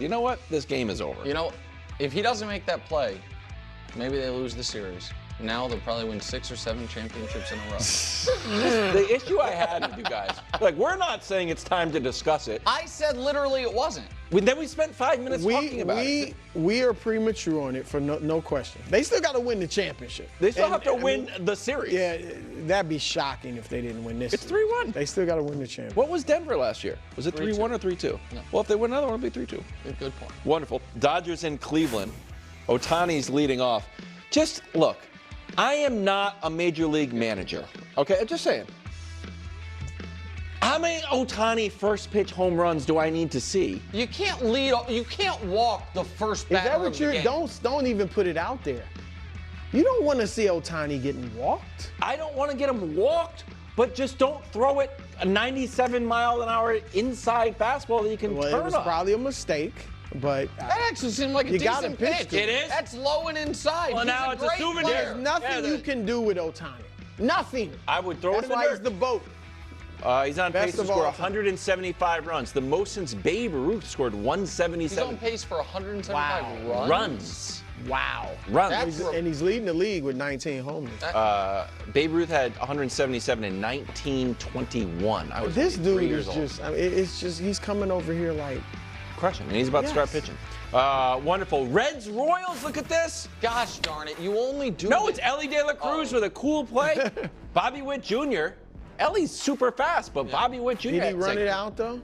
you know what? This game is over. You know, if he doesn't make that play, maybe they lose the series. Now they'll probably win 6 or 7 championships in a row. The issue I had with you guys, like, we're not saying it's time to discuss it. I said literally it wasn't. Then we spent 5 minutes talking about it. We are premature on it for no question. They still got to win the championship. They still have to win the series. Yeah, that'd be shocking if they didn't win this. It's 3-1. They still got to win the championship. What was Denver last year? Was it 3-1 or 3-2? No. Well, if they win another one, it'll be 3-2. Good point. Wonderful. Dodgers in Cleveland. Ohtani's leading off. Just look, I am not a major league manager. Okay, I'm just saying. How many Ohtani first pitch home runs do I need to see? You can't walk the first batter. Is that what of the you're? game. Don't even put it out there. You don't want to see Ohtani getting walked. I don't want to get him walked, but just don't throw it a 97-mile-an-hour inside fastball that you can turn It was on. probably a mistake, but That actually seemed like a You gotta decent pitch pitch. to him. It is? That's low and inside. Well, He's now it's a great souvenir. player. there's nothing you can do with Ohtani. Nothing. I would throw it That's in the why dirt. he's the GOAT. He's on Best pace to of score all time. 175 runs, the most since Babe Ruth scored He's 177. on pace for 175 runs. Runs. Wow. Runs. That's And he's leading the league with 19 homers. Babe Ruth had 177 in 1921. I was This 3 dude years is old. just, I mean, it's just, he's coming over here like, Crushing, and he's about to start Yes. pitching. Wonderful. Reds Royals, look at this. Gosh darn it, you only do No, this. it's Ellie De La Cruz with a cool play. Bobby Witt Jr. Ellie's super fast, but Bobby Witt Jr. did he it's run like- it out though?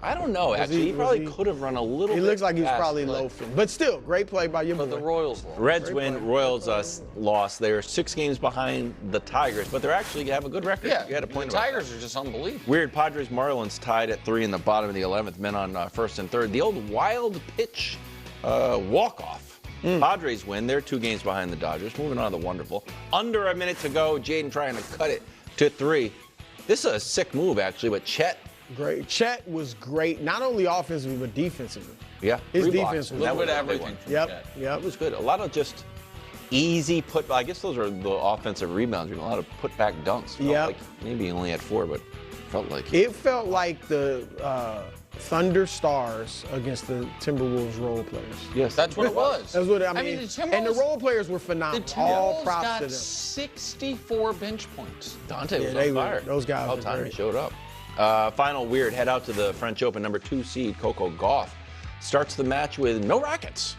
I don't know, actually. he- He probably was he- could have run a little He bit looks like he was faster. probably loafing. But still, great play by your boy. But the Royals lost. Reds Great win, play. Royals lost. They're 6 games behind the Tigers, but they're actually have a good record. Yeah, You had a the point about that. Tigers are just unbelievable. Weird, Padres Marlins tied at 3 in the bottom of the 11th, men on first and third. The old wild pitch walk-off. Padres win. They're 2 games behind the Dodgers. Moving on to the wonderful. Under a minute to go. Jaden trying to cut it to 3. This is a sick move, actually, but Chet. Great. Chet was great, not only offensively, but defensively. Yeah. His 3 blocks. defense was That Little bit was a big everything one. from Yep, Chet. yep. It was good. A lot of just easy put. I guess those are the offensive rebounds. A lot of put-back dunks. Felt Yep. like maybe he only had 4, but felt like It felt like the Thunder Stars against the Timberwolves role players. yes, That's what it was. That's what I mean. the and the Timberwolves, role players were the phenomenal. Timberwolves All props got to them. 64 bench points. Dante was they on were- fire. those guys About were time he great. showed up. Final weird. Head out to the French Open. Number 2 seed Coco Gauff starts the match with no rackets.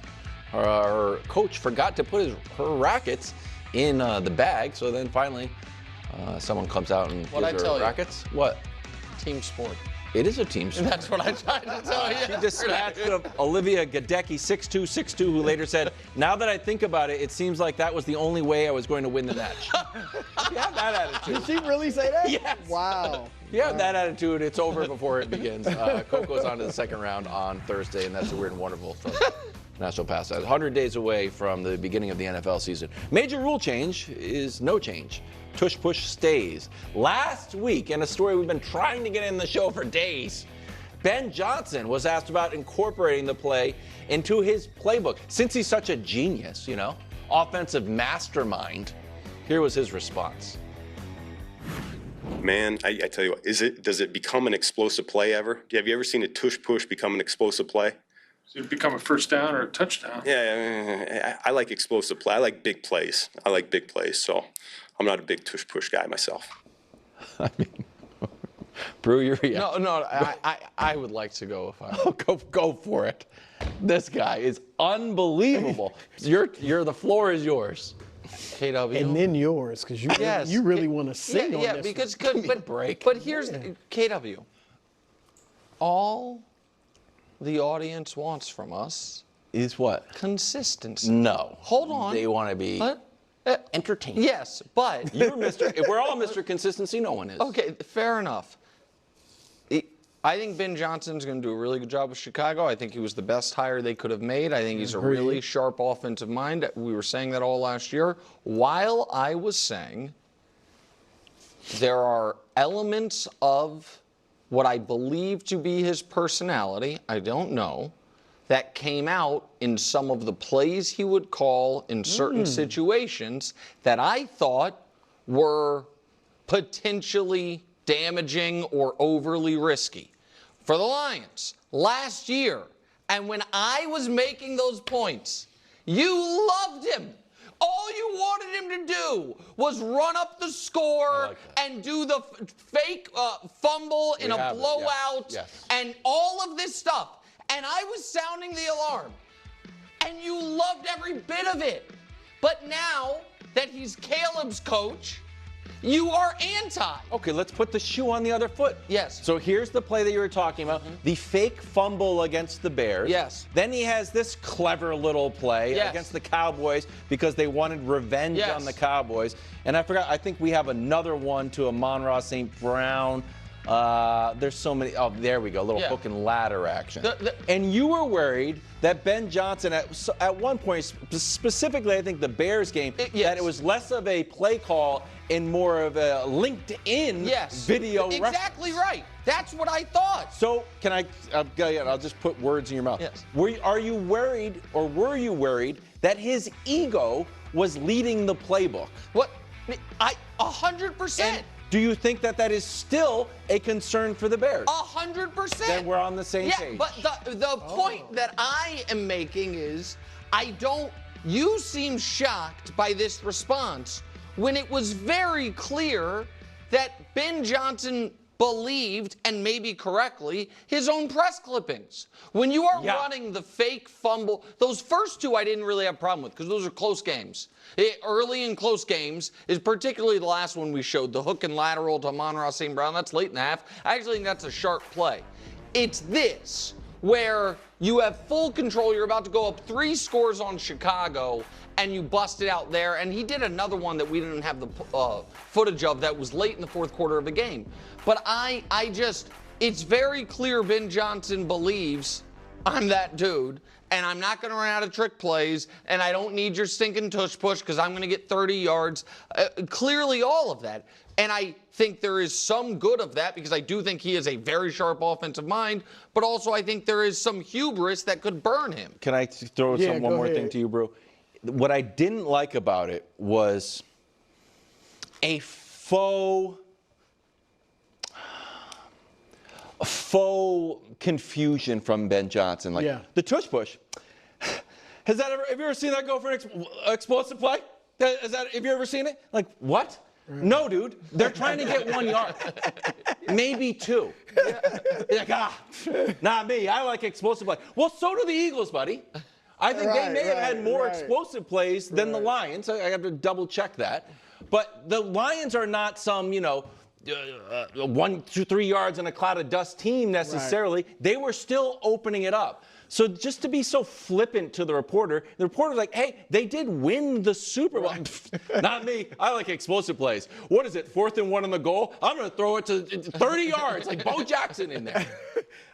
Her coach forgot to put her rackets in the bag. So then finally, someone comes out and What'd I gives tell her you? rackets. What? Team sport. It is a team sport. That's what I tried to tell you. She dispatched Olivia Gadecki, 6'2", who later said, "Now that I think about it, it seems like that was the only way I was going to win the match." You have that attitude. Did she really say that? Yes. Wow. You have that attitude, it's over before it begins. Coco's on to the second round on Thursday, and that's a weird and wonderful from National Pastime. 100 days away from the beginning of the NFL season. Major rule change is no change. Tush push stays. Last week, in a story we've been trying to get in the show for days, Ben Johnson was asked about incorporating the play into his playbook. Since he's such a genius, offensive mastermind, here was his response. Man, I tell you what, does it become an explosive play ever? Have you ever seen a tush push become an explosive play? Does it become a first down or a touchdown? Yeah, I like explosive play. I like big plays. So I'm not a big tush push guy myself. I mean, Brew, your reaction. No, I would like to go if I. Go for it. This guy is unbelievable. The floor is yours. KW. And then yours, because you, Yes. you really want to sing on yeah, this because one. good, but break. But here's KW. All the audience wants from us Is what? consistency. No. Hold on. They want to be What? entertained. Yes, but You're Mr. If we're all Mr. Consistency, no one is. okay, fair enough. I think Ben Johnson's going to do a really good job with Chicago. I think he was the best hire they could have made. I think he's a really sharp offensive mind. We were saying that all last year. While I was saying there are elements of what I believe to be his personality, I don't know, that came out in some of the plays he would call in certain situations that I thought were potentially damaging or overly risky. For the Lions, last year, And when I was making those points, you loved him. All you wanted him to do was run up the score and do the fake fumble in a blowout and all of this stuff. And I was sounding the alarm. And you loved every bit of it. But now that he's Caleb's coach, you are anti. Okay, let's put the shoe on the other foot. Yes. So here's the play that you were talking about, the fake fumble against the Bears. Yes. Then he has this clever little play against the Cowboys because they wanted revenge on the Cowboys. And I forgot, I think we have another one to Amon-Ra St. Brown. There's so many. Oh, there we go. A little hook and ladder action. And you were worried that Ben Johnson, at one point, specifically, I think the Bears game, that it was less of a play call and more of a LinkedIn video. Exactly right. That's what I thought. So can I'll just put words in your mouth. Yes. Are you worried, or were you worried that his ego was leading the playbook? What? 100%. And do you think that is still a concern for the Bears? 100%. Then we're on the same page. But the point that I am making is, you seem shocked by this response when it was very clear that Ben Johnson believed, and maybe correctly, his own press clippings. When you are running the fake fumble, those first two I didn't really have a problem with because those are close games. Early in close games is particularly the last one we showed, the hook and lateral to Amon-Ra St. Brown. That's late in the half. I actually think that's a sharp play. It's this, where you have full control. You're about to go up 3 scores on Chicago, and you bust it out there. And he did another one that we didn't have the footage of that was late in the fourth quarter of the game. But it's very clear Ben Johnson believes I'm that dude, and I'm not going to run out of trick plays, and I don't need your stinking tush push because I'm going to get 30 yards. Clearly all of that. And I think there is some good of that because I do think he is a very sharp offensive mind, but also I think there is some hubris that could burn him. Can I throw one more thing to you, bro? What I didn't like about it was a faux confusion from Ben Johnson. The tush push. Have you ever seen that go for an explosive play? Have you ever seen it? Like, what? No, dude. They're trying to get 1 yard. Maybe 2. Not me. I like explosive play. Well, so do the Eagles, buddy. I think they may have had more explosive plays than the Lions. I have to double check that. But the Lions are not some, 1, 2, 3 yards in a cloud of dust team necessarily. They were still opening it up. So just to be so flippant to the reporter's like, hey, they did win the Super Bowl. Not me. I like explosive plays. What is it, 4th and 1 on the goal? I'm going to throw it to 30 yards, like Bo Jackson in there.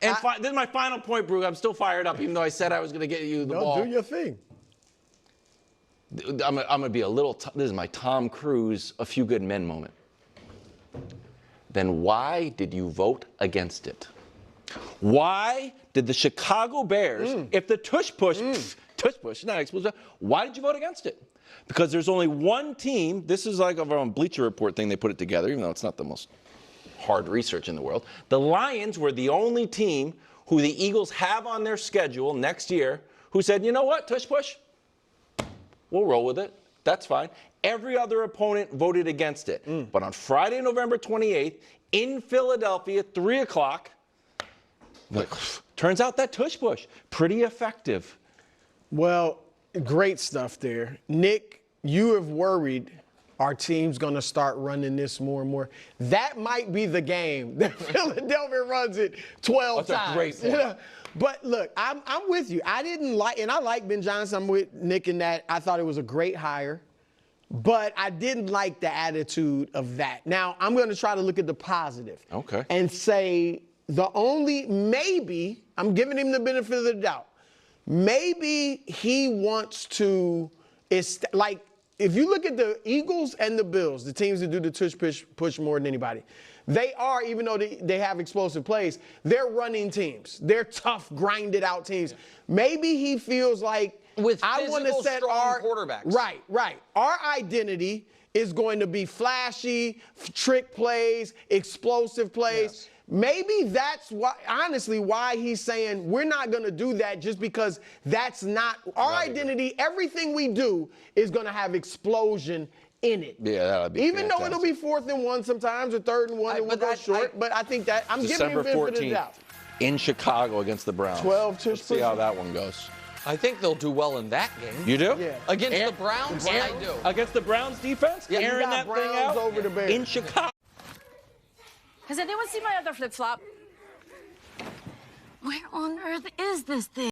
And this is my final point, Brew. I'm still fired up, even though I said I was going to get you the ball. Do your thing. I'm going to be a little, this is my Tom Cruise, A Few Good Men moment. Then why did you vote against it? Why did the Chicago Bears, if the tush push, not explosive, why did you vote against it? Because there's only one team, this is like a Bleacher Report thing, they put it together, even though it's not the most hard research in the world. The Lions were the only team who the Eagles have on their schedule next year who said, you know what, tush push, we'll roll with it. That's fine. Every other opponent voted against it. But on Friday, November 28th, in Philadelphia, 3 o'clock, turns out that tush push, pretty effective. Well, great stuff there. Nick, you have worried our team's going to start running this more and more. That might be the game that Philadelphia runs it 12 times. That's a great point. But look, I'm with you. I like Ben Johnson. I'm with Nick in that. I thought it was a great hire. But I didn't like the attitude of that. Now, I'm going to try to look at the positive. Okay. And say maybe, I'm giving him the benefit of the doubt, maybe he wants to, if you look at the Eagles and the Bills, the teams that do the tush push more than anybody, they are, even though they have explosive plays, they're running teams. They're tough, grinded out teams. Maybe he feels like, I want to set our quarterbacks. Right. Our identity is going to be flashy, trick plays, explosive plays. Yes. Maybe that's why, honestly, why he's saying we're not going to do that, just because that's not our identity. Everything we do is going to have explosion in it. Yeah, that'll be Even though fantastic. it'll be 4th and 1 sometimes, or 3rd and 1, and we'll go short. But I think that I'm giving him December the benefit of the 14th doubt. in Chicago against the Browns. 12 tush Let's see pushes. how that one goes. I think they'll do well in that game. You do? Yeah. Against Aaron- the Browns, I do. Against the Browns defense? Yeah, you Airing got that thing Browns out over the Bears. in Chicago. Has anyone seen my other flip-flop? Where on earth is this thing?